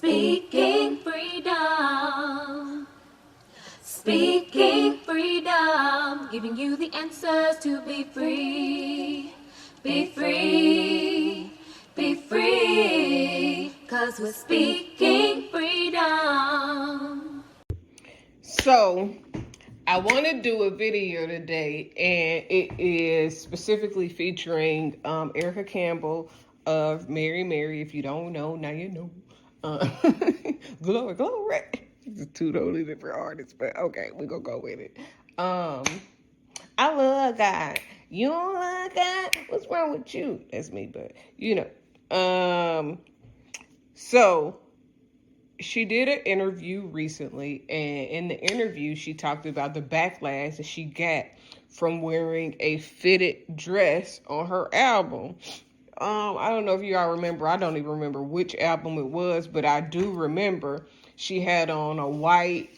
Speaking freedom. Speaking freedom. Giving you the answers to be free. Be free. Be free. 'Cause we're speaking freedom. So, I want to do a video today, and it is specifically featuring Eric Campbell of Mary. If you don't know, now you know. Glory. It's two totally different artists, but okay, we're going to go with it. I love God. You don't love God? What's wrong with you? That's me, but you know. So she did an interview recently, and in the interview, she talked about the backlash that she got from wearing a fitted dress on her album. I don't know if you all remember. I don't even remember which album it was, but I do remember she had on a white,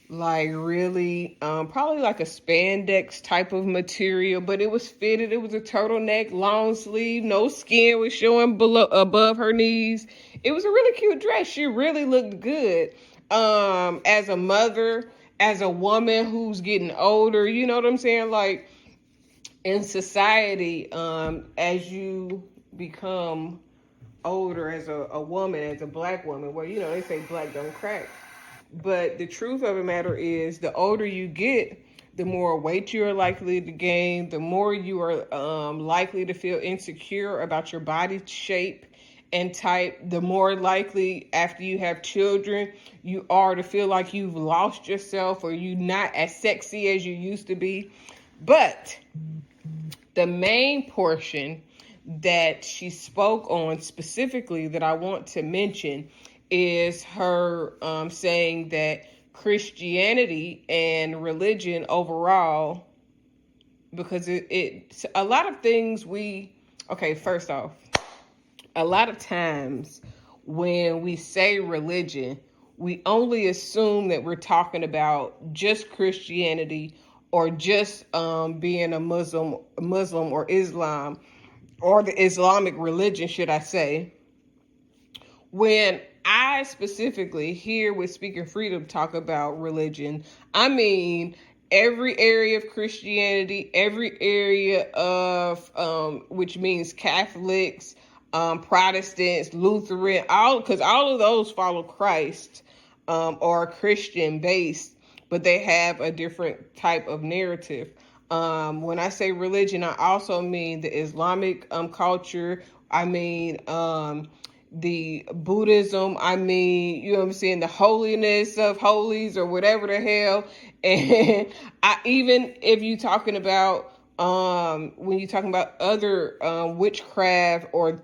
like really, probably like a spandex type of material, but it was fitted. It was a turtleneck, long sleeve, no skin was showing below, above her knees. It was a really cute dress. She really looked good. As a mother, as a woman who's getting older, you know what I'm saying? Like in society, as you become older as a woman, as a black woman, well, you know, they say black don't crack. But the truth of the matter is, the older you get, the more weight you are likely to gain, the more you are likely to feel insecure about your body shape and type, the more likely after you have children you are to feel like you've lost yourself or you're not as sexy as you used to be. But the main portion that she spoke on specifically that I want to mention is her saying that Christianity and religion overall, because it's a lot of things first off, a lot of times when we say religion, we only assume that we're talking about just Christianity or just being a Muslim or Islam, or the Islamic religion, should I say. When I specifically here with Speaking Freedom talk about religion, I mean every area of Christianity, every area of, which means Catholics, Protestants, Lutheran, because all of those follow Christ, or Christian based, but they have a different type of narrative. When I say religion, I also mean the Islamic culture. I mean the Buddhism. I mean, you know what I'm saying, the holiness of holies or whatever the hell. And even if you're talking about when you're talking about other witchcraft or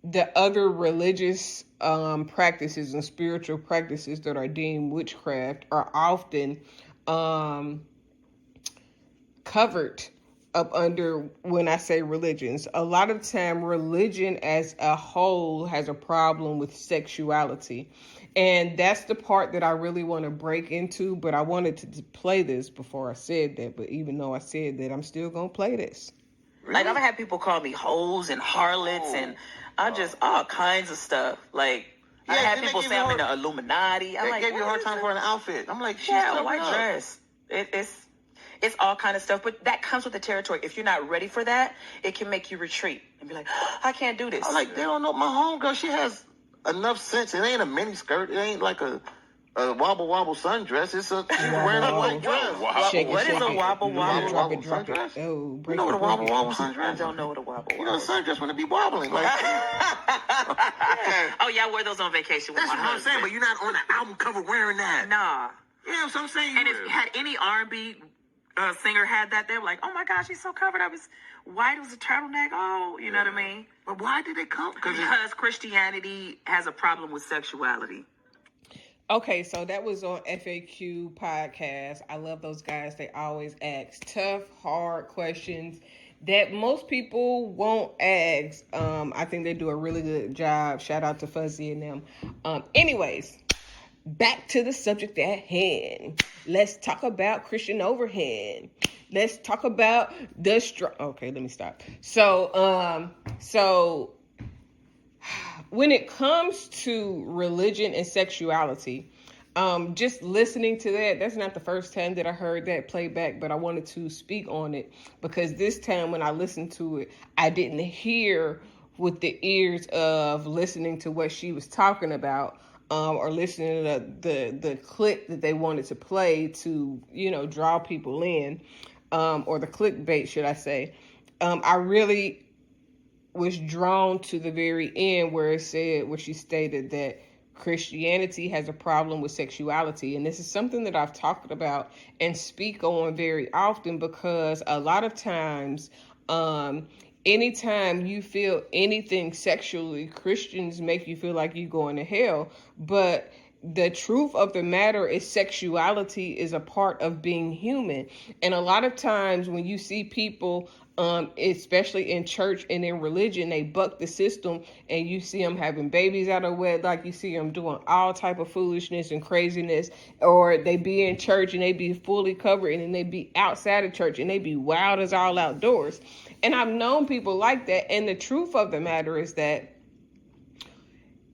the other religious practices and spiritual practices that are deemed witchcraft are often covered up under when I say religions. A lot of time, religion as a whole has a problem with sexuality. And that's the part that I really want to break into, but I wanted to play this before I said that. But even though I said that, I'm still going to play this. Like, I've had people call me hoes and harlots and just all kinds of stuff. Like, I had people say I'm in the Illuminati. They gave you a hard time for an outfit. I'm like, a white dress. It's all kind of stuff, but that comes with the territory. If you're not ready for that, it can make you retreat and be like, I can't do this. I'm like, they don't know. My homegirl, she has enough sense. It ain't a mini skirt. It ain't like a wobble sundress. She's wearing a white dress. What is a wobble sundress? Oh, you know what a wobble sundress? I don't know what a wobble. You know, sundress when it be wobbling. Like, oh yeah, I wear those on vacation with that's my what husband. I'm saying. But you're not on the album cover wearing that. Nah. Yeah, that's what I'm saying. And if you had any R&B singer had that, they were like, oh my gosh, she's so covered up. It's white, it was a turtleneck. Oh, you know what I mean? But why did they come? Because Christianity has a problem with sexuality. Okay, so that was on FAQ podcast. I love those guys. They always ask tough, hard questions that most people won't ask. I think they do a really good job. Shout out to Fuzzy and them. Anyways, back to the subject at hand. Let's talk about Christian overhead. Let's talk about okay, let me stop. So when it comes to religion and sexuality, just listening to that's not the first time that I heard that playback, but I wanted to speak on it because this time when I listened to it, I didn't hear with the ears of listening to what she was talking about, or listening to the clip that they wanted to play to, draw people in, or the clickbait, should I say. I really was drawn to the very end where she stated that Christianity has a problem with sexuality. And this is something that I've talked about and speak on very often, because a lot of times, anytime you feel anything sexually, Christians make you feel like you're going to hell. But the truth of the matter is sexuality is a part of being human. And a lot of times when you see people, especially in church and in religion, they buck the system, and you see them having babies out of wedlock. You see them doing all type of foolishness and craziness, or they be in church and they be fully covered, and then they be outside of church and they be wild as all outdoors. And I've known people like that. And the truth of the matter is that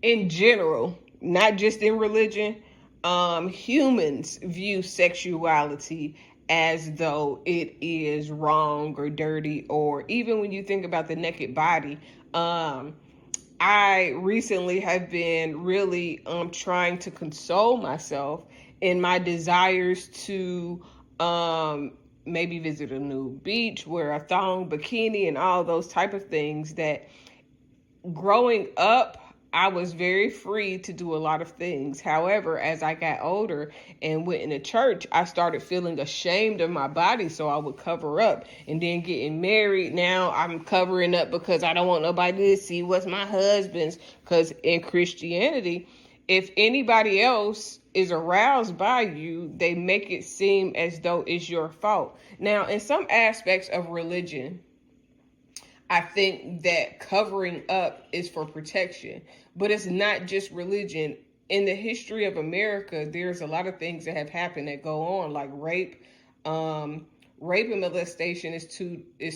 in general, not just in religion, humans view sexuality as though it is wrong or dirty, or even when you think about the naked body. I recently have been really trying to console myself in my desires to maybe visit a new beach, wear a thong, bikini, and all those type of things. That growing up, I was very free to do a lot of things. However, as I got older and went into church, I started feeling ashamed of my body, so I would cover up. And then getting married, now I'm covering up because I don't want nobody to see what's my husband's. Because in Christianity, if anybody else is aroused by you, they make it seem as though it's your fault. Now, in some aspects of religion, I think that covering up is for protection, but it's not just religion. In the history of America, there's a lot of things that have happened that go on, like rape. Rape and molestation is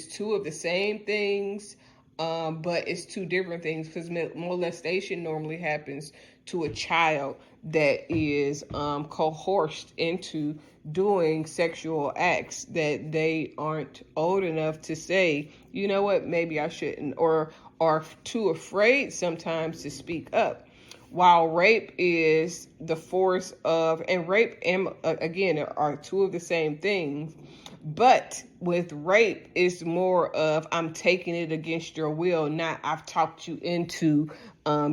two of the same things, but it's two different things, because molestation normally happens to a child that is coerced into doing sexual acts that they aren't old enough to say, you know what, maybe I shouldn't, or are too afraid sometimes to speak up. While rape is the force of, and rape and again are two of the same things, but with rape it's more of I'm taking it against your will, not I've talked you into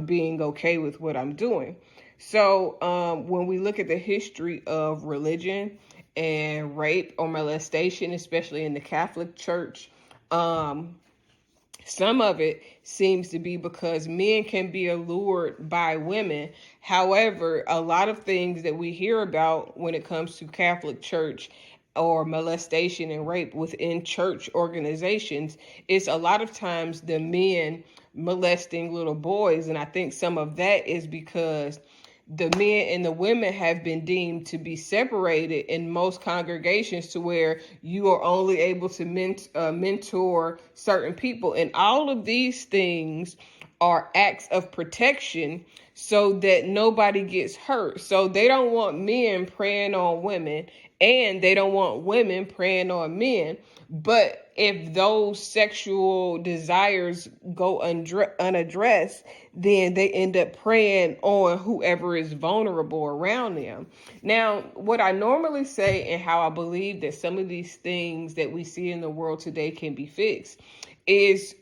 being okay with what I'm doing. So when we look at the history of religion and rape or molestation, especially in the Catholic Church, some of it seems to be because men can be allured by women. However, a lot of things that we hear about when it comes to Catholic Church or molestation and rape within church organizations, it's a lot of times the men molesting little boys. And I think some of that is because the men and the women have been deemed to be separated in most congregations, to where you are only able to mentor certain people. And all of these things are acts of protection so that nobody gets hurt. So they don't want men preying on women, and they don't want women preying on men. But if those sexual desires go unaddressed, then they end up preying on whoever is vulnerable around them. Now, what I normally say, and how I believe that some of these things that we see in the world today can be fixed, is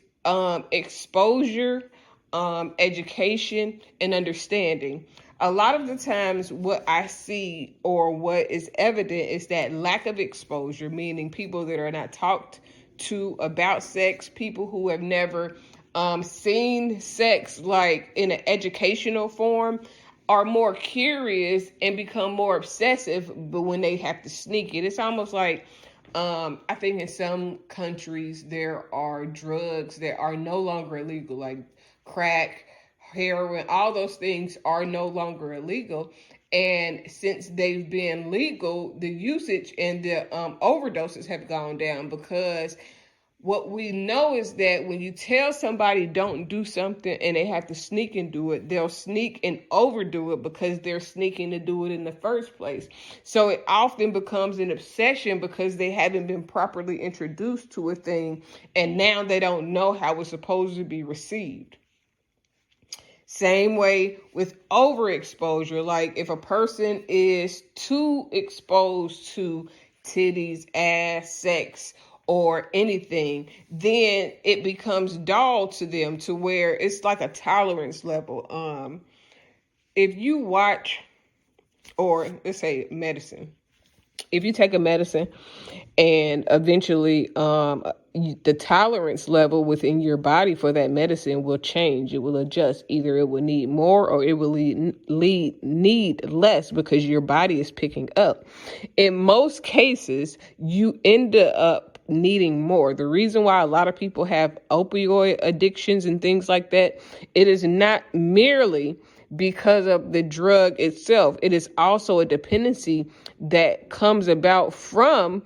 exposure, education, and understanding. A lot of the times what I see, or what is evident, is that lack of exposure, meaning people that are not talked to about sex, people who have never seen sex like in an educational form, are more curious and become more obsessive, but when they have to sneak it, it's almost like I think in some countries there are drugs that are no longer illegal, like crack, heroin, all those things are no longer illegal. And since they've been legal, the usage and the overdoses have gone down, because what we know is that when you tell somebody don't do something and they have to sneak and do it, they'll sneak and overdo it because they're sneaking to do it in the first place. So it often becomes an obsession because they haven't been properly introduced to a thing, and now they don't know how it's supposed to be received. Same way with overexposure. Like if a person is too exposed to titties, ass, sex, or anything, then it becomes dull to them to where it's like a tolerance level. If you watch, or let's say medicine, if you take a medicine and eventually the tolerance level within your body for that medicine will change. It will adjust. Either it will need more or it will need less because your body is picking up. In most cases, you end up needing more. The reason why a lot of people have opioid addictions and things like that, it is not merely because of the drug itself. It is also a dependency that comes about from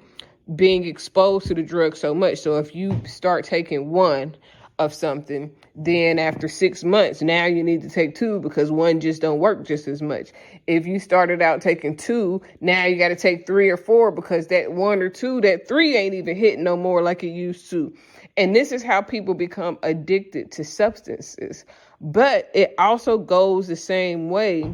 being exposed to the drug so much. So if you start taking one of something, then after 6 months, now you need to take two because one just don't work just as much. If you started out taking two, now you got to take 3 or 4 because that 1 or 2, that 3 ain't even hitting no more like it used to. And this is how people become addicted to substances. But it also goes the same way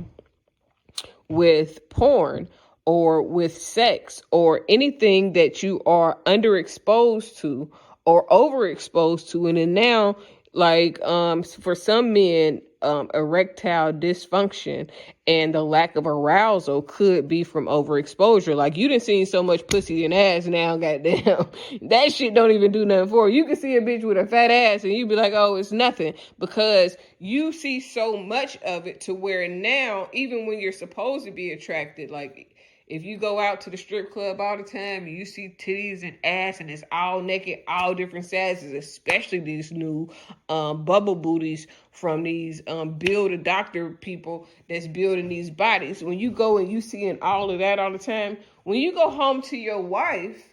with porn or with sex or anything that you are underexposed to or overexposed to. And then now, like for some men, erectile dysfunction and the lack of arousal could be from overexposure. Like you done seen so much pussy and ass now, goddamn, that shit don't even do nothing for you. You can see a bitch with a fat ass and you be like, oh, it's nothing, because you see so much of it to where now, even when you're supposed to be attracted, like if you go out to the strip club all the time and you see titties and ass and it's all naked, all different sizes, especially these new bubble booties from these build-a-doctor people that's building these bodies. When you go and you seeing all of that all the time, when you go home to your wife,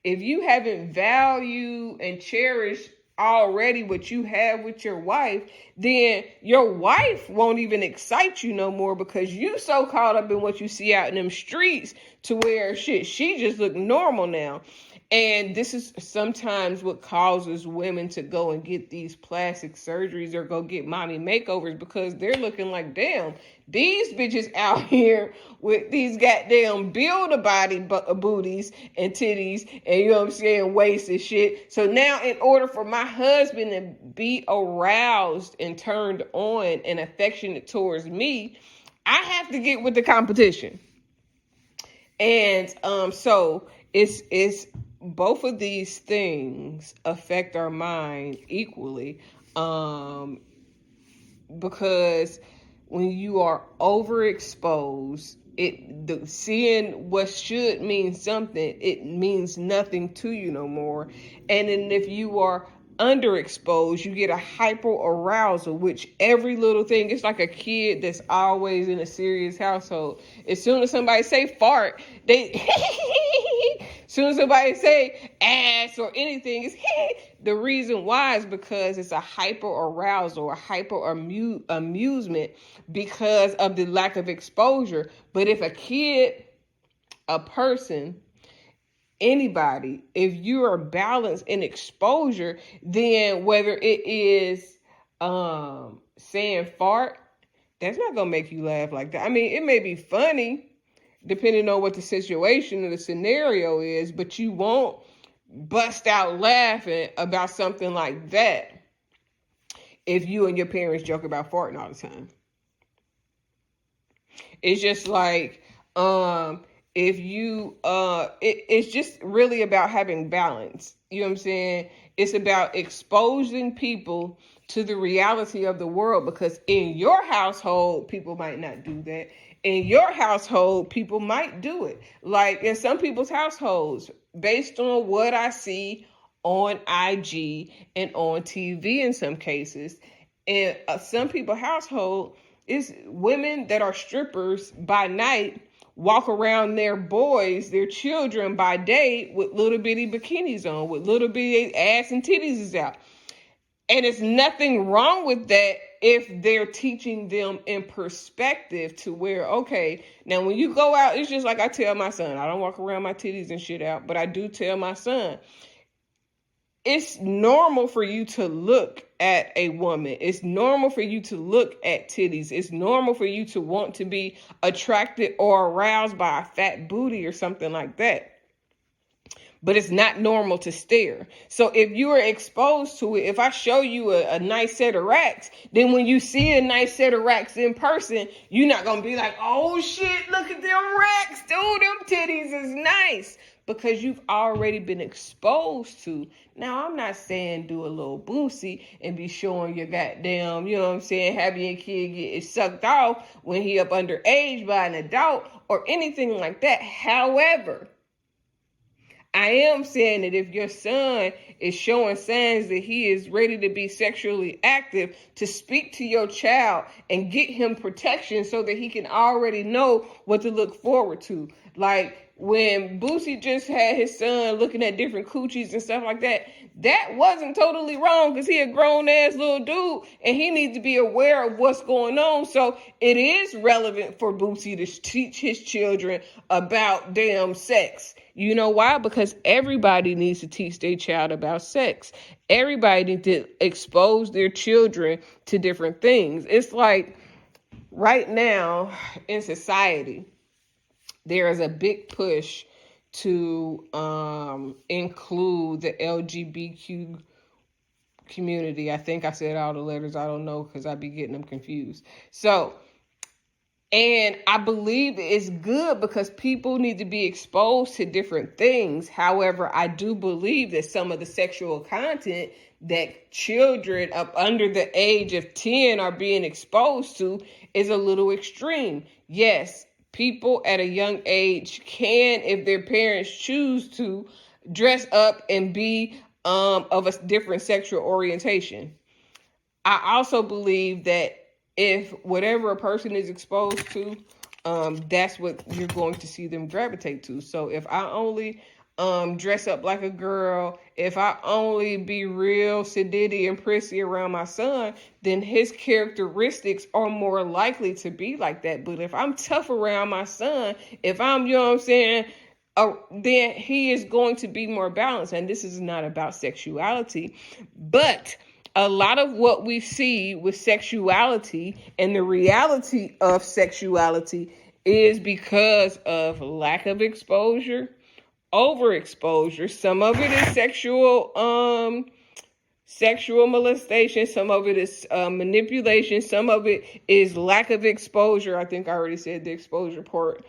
if you haven't valued and cherished already what you have with your wife, then your wife won't even excite you no more because you so caught up in what you see out in them streets to where shit, she just look normal now. And this is sometimes what causes women to go and get these plastic surgeries or go get mommy makeovers, because they're looking like, damn, these bitches out here with these goddamn build-a-body booties and titties and, you know what I'm saying, waist and shit. So now in order for my husband to be aroused and turned on and affectionate towards me, I have to get with the competition. And so it's both of these things affect our mind equally, because when you are overexposed, seeing what should mean something, it means nothing to you no more. And then if you are underexposed, you get a hyper arousal, which every little thing, it's like a kid that's always in a serious household. As soon as somebody say fart, they as soon as somebody say ass or anything, it's the reason why is because it's a hyper arousal, a hyper amusement because of the lack of exposure. But if a kid, a person, anybody, if you are balanced in exposure, then whether it is saying fart, that's not gonna make you laugh like that. I mean, it may be funny depending on what the situation or the scenario is, but you won't bust out laughing about something like that if you and your parents joke about farting all the time. It's just like if you it's just really about having balance. You know what I'm saying? It's about exposing people to the reality of the world, because in your household people might not do that. In your household people might do it. Like in some people's households, based on what I see on IG and on TV in some cases, in some people's household, is women that are strippers by night walk around their children by day with little bitty bikinis on, with little bitty ass and titties is out. And it's nothing wrong with that if they're teaching them in perspective to where, okay, now when you go out, it's just like I tell my son, I don't walk around my titties and shit out, but I do tell my son, it's normal for you to look at a woman. It's normal for you to look at titties. It's normal for you to want to be attracted or aroused by a fat booty or something like that. But it's not normal to stare. So if you are exposed to it, if I show you a nice set of racks, then when you see a nice set of racks in person, you're not going to be like, oh shit, look at them racks, dude, them titties is nice. Because you've already been exposed to. Now, I'm not saying do a little boosie and be showing your goddamn, you know what I'm saying, having your kid get it sucked off when he up underage by an adult or anything like that. However, I am saying that if your son is showing signs that he is ready to be sexually active, to speak to your child and get him protection so that he can already know what to look forward to. Like when Boosie just had his son looking at different coochies and stuff like that, that wasn't totally wrong because he a grown ass little dude and he needs to be aware of what's going on. So it is relevant for Boosie to teach his children about damn sex. You know why? Because everybody needs to teach their child about sex. Everybody needs to expose their children to different things. It's like right now in society, there is a big push to include the LGBTQ community. I think I said all the letters. I don't know because I be getting them confused. And I believe it's good because people need to be exposed to different things. However, I do believe that some of the sexual content that children up under the age of 10 are being exposed to is a little extreme. Yes, people at a young age can, if their parents choose to, dress up and be of a different sexual orientation. I also believe that if whatever a person is exposed to, that's what you're going to see them gravitate to. So if I only dress up like a girl, if I only be real sedity and prissy around my son, then his characteristics are more likely to be like that. But if I'm tough around my son, if I'm, you know what I'm saying, then he is going to be more balanced. And this is not about sexuality, but a lot of what we see with sexuality and the reality of sexuality is because of lack of exposure, overexposure. Some of it is sexual molestation. Some of it is manipulation. Some of it is lack of exposure. I think I already said the exposure part.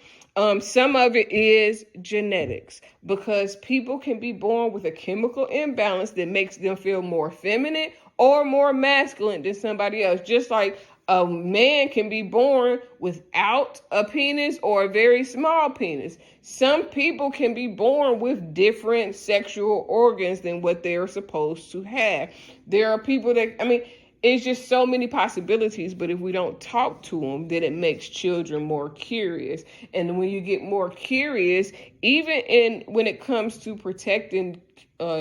Some of it is genetics, because people can be born with a chemical imbalance that makes them feel more feminine or more masculine than somebody else. Just like a man can be born without a penis or a very small penis. Some people can be born with different sexual organs than what they're supposed to have. There are people that, it's just so many possibilities, but if we don't talk to them, then it makes children more curious. And when you get more curious, even when it comes to protecting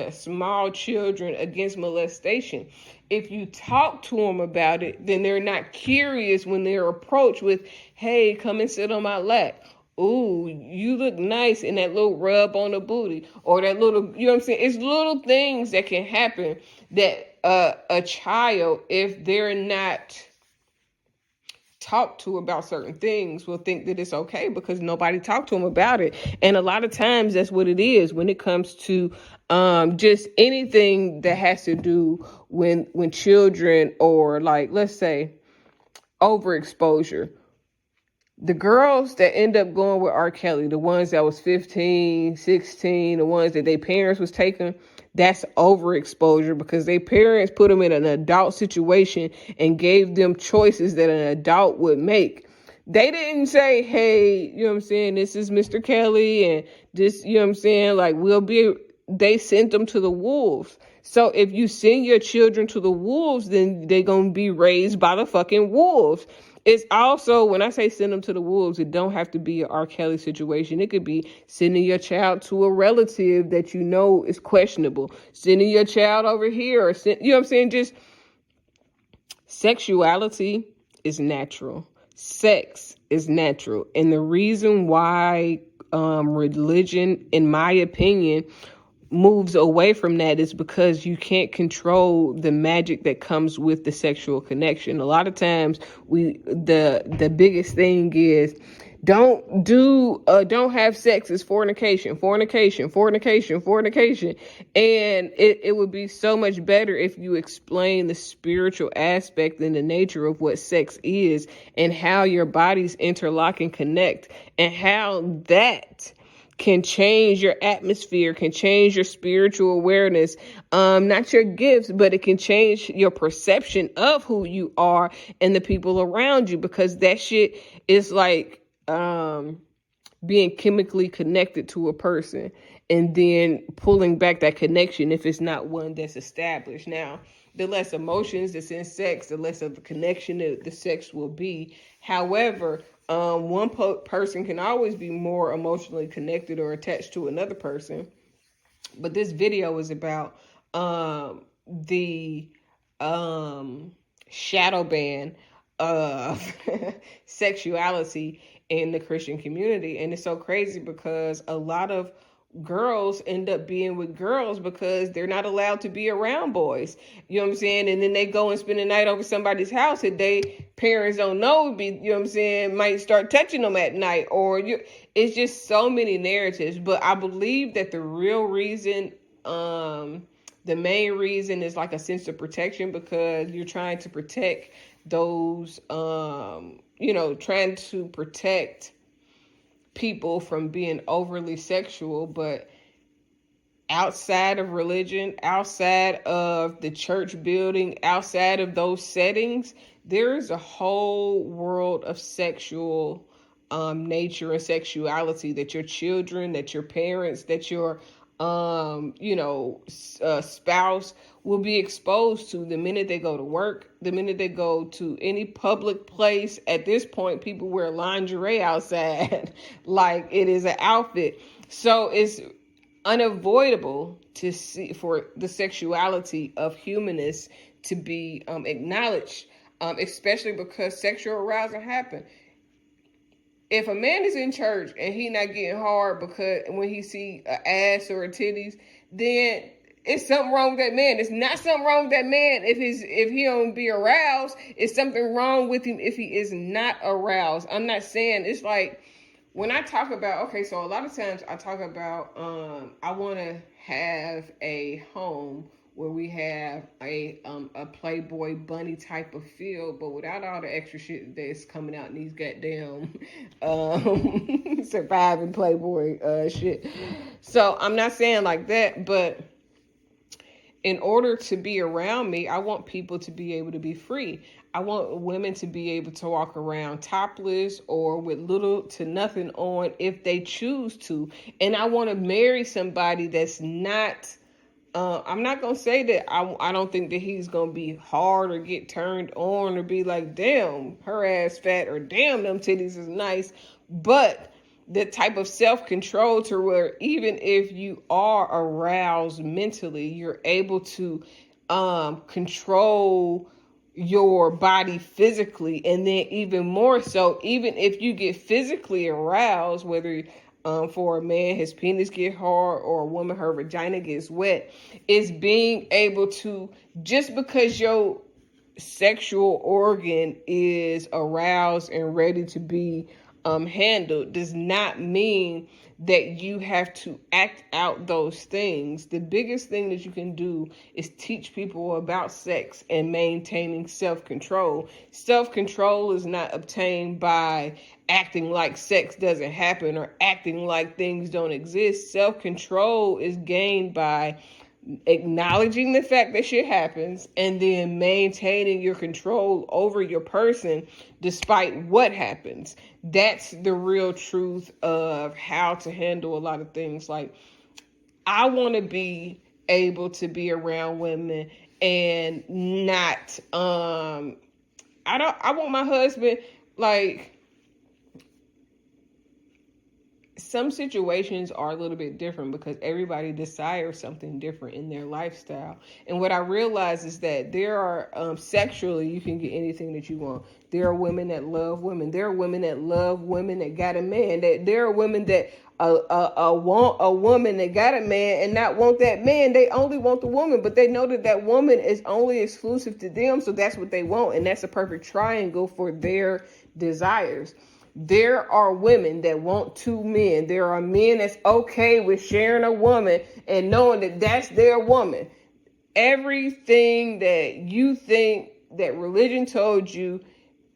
small children against molestation, if you talk to them about it, then they're not curious when they're approached with, hey, come and sit on my lap. Ooh, you look nice in that little rub on the booty, or that little, you know what I'm saying? It's little things that can happen that a child, if they're not talked to about certain things, will think that it's okay because nobody talked to them about it. And a lot of times that's what it is when it comes to just anything that has to do when children, or like, let's say, overexposure. The girls that end up going with R. Kelly, the ones that was 15, 16, the ones that their parents was taking, that's overexposure because their parents put them in an adult situation and gave them choices that an adult would make. They didn't say, hey, you know what I'm saying, this is Mr. Kelly and this, you know what I'm saying, like they sent them to the wolves. So if you send your children to the wolves, then they're going to be raised by the fucking wolves. it's also, when I say send them to the wolves, it don't have to be an R. Kelly situation. It could be sending your child to a relative that you know is questionable, sending your child over here, or you know what I'm saying? Just sexuality is natural. Sex is natural. And the reason why religion, in my opinion, moves away from that is because you can't control the magic that comes with the sexual connection. A lot of times the biggest thing is don't have sex. It's fornication. And it would be so much better if you explain the spiritual aspect and the nature of what sex is and how your bodies interlock and connect, and how that can change your atmosphere, can change your spiritual awareness, not your gifts, but it can change your perception of who you are and the people around you, because that shit is like being chemically connected to a person and then pulling back that connection if it's not one that's established. Now, the less emotions that's in sex, the less of a connection that the sex will be. However, one person can always be more emotionally connected or attached to another person. But this video is about the shadow ban of sexuality in the Christian community. And it's so crazy because a lot of girls end up being with girls because they're not allowed to be around boys. You know what I'm saying? And then they go and spend the night over somebody's house and they parents don't know, you know what I'm saying, might start touching them at night, or it's just so many narratives. But I believe that the real reason, the main reason is like a sense of protection, because you're trying to protect those, trying to protect people from being overly sexual. But outside of religion, outside of the church building, outside of those settings, there is a whole world of sexual nature and sexuality that your children, that your parents, that your spouse will be exposed to the minute they go to work, the minute they go to any public place. At this point, people wear lingerie outside like it is an outfit. So it's unavoidable to see for the sexuality of humanists to be acknowledged, especially because sexual arousal happen. If a man is in church and he not getting hard because when he see an ass or a titties, then it's something wrong with that man. It's not something wrong with that man if he don't be aroused. It's something wrong with him if he is not aroused. I'm not saying, it's like when I talk about, okay, so a lot of times I talk about I want to have a home where we have a Playboy bunny type of feel, but without all the extra shit that's coming out in these goddamn surviving Playboy shit. So I'm not saying like that, but in order to be around me, I want people to be able to be free. I want women to be able to walk around topless or with little to nothing on if they choose to. And I want to marry somebody that's not, I'm not going to say that I don't think that he's going to be hard or get turned on or be like, damn, her ass fat, or damn, them titties is nice. But the type of self-control to where even if you are aroused mentally, you're able to control your body physically. And then even more so, even if you get physically aroused, whether for a man his penis get hard or a woman her vagina gets wet, is being able to, just because your sexual organ is aroused and ready to be handled, does not mean that you have to act out those things. The biggest thing that you can do is teach people about sex and maintaining self-control. Self-control is not obtained by acting like sex doesn't happen or acting like things don't exist. Self-control is gained by acknowledging the fact that shit happens and then maintaining your control over your person despite what happens. That's the real truth of how to handle a lot of things. Like, I want to be able to be around women and not I want my husband, like, some situations are a little bit different because everybody desires something different in their lifestyle. And what I realize is that there are, sexually, you can get anything that you want. There are women that love women. There are women that love women that got a man. There are women that want a woman that got a man and not want that man. They only want the woman, but they know that that woman is only exclusive to them. So that's what they want. And that's a perfect triangle for their desires. There are women that want two men. There are men that's okay with sharing a woman and knowing that that's their woman. Everything that you think that religion told you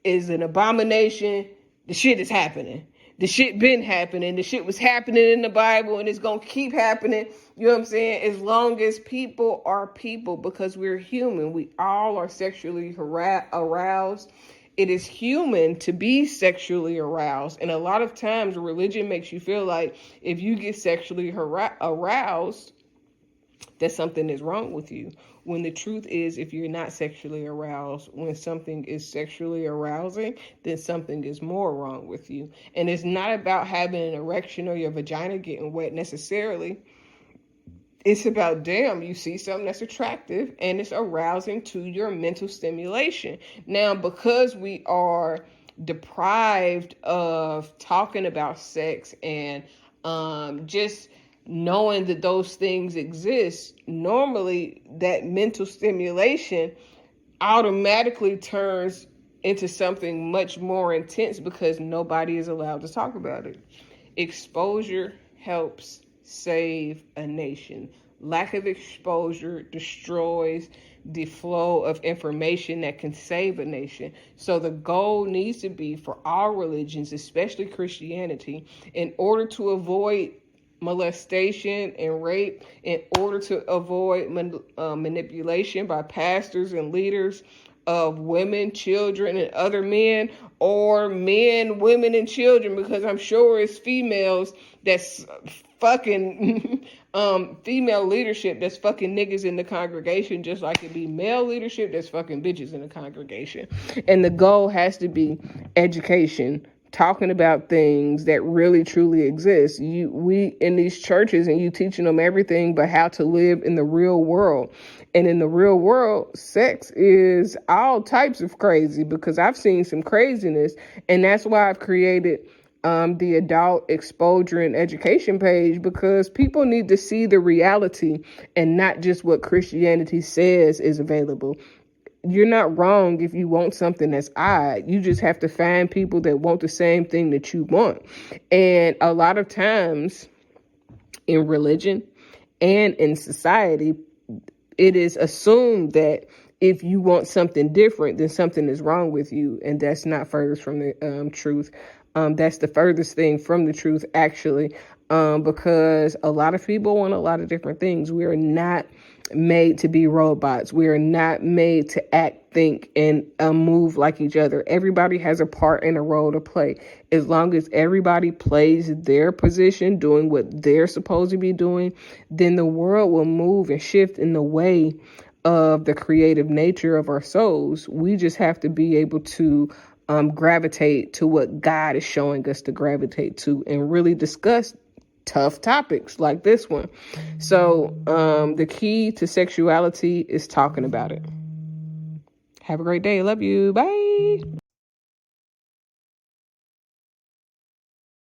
is an abomination, the shit is happening. The shit been happening. The shit was happening in the Bible and it's going to keep happening. You know what I'm saying? As long as people are people, because we're human. We all are sexually aroused. It is human to be sexually aroused. And a lot of times religion makes you feel like if you get sexually aroused, that something is wrong with you. When the truth is, if you're not sexually aroused, when something is sexually arousing, then something is more wrong with you. And it's not about having an erection or your vagina getting wet necessarily. It's about, damn, you see something that's attractive and it's arousing to your mental stimulation. Now, because we are deprived of talking about sex and just knowing that those things exist, normally that mental stimulation automatically turns into something much more intense because nobody is allowed to talk about it. Exposure helps save a nation. Lack of exposure destroys the flow of information that can save a nation. So the goal needs to be for all religions, especially Christianity, in order to avoid molestation and rape, in order to avoid manipulation by pastors and leaders of women, children, and other men, or men, women, and children, because I'm sure it's females that's fucking female leadership that's fucking niggas in the congregation, just like it be male leadership that's fucking bitches in the congregation. And the goal has to be education, talking about things that really truly exist. We in these churches, and you teaching them everything but how to live in the real world. And in the real world, sex is all types of crazy, because I've seen some craziness, and that's why I've created the adult exposure and education page, because people need to see the reality and not just what Christianity says is available. You're not wrong if you want something that's odd. You just have to find people that want the same thing that you want. And a lot of times in religion and in society, it is assumed that if you want something different, then something is wrong with you. And that's not furthest from the truth. That's the furthest thing from the truth, actually, because a lot of people want a lot of different things. We are not made to be robots. We are not made to act, think, and move like each other. Everybody has a part and a role to play. As long as everybody plays their position, doing what they're supposed to be doing, then the world will move and shift in the way of the creative nature of our souls. We just have to be able to gravitate to what God is showing us to gravitate to, and really discuss tough topics like this one. So the key to sexuality is talking about it. Have a great day. Love you. Bye.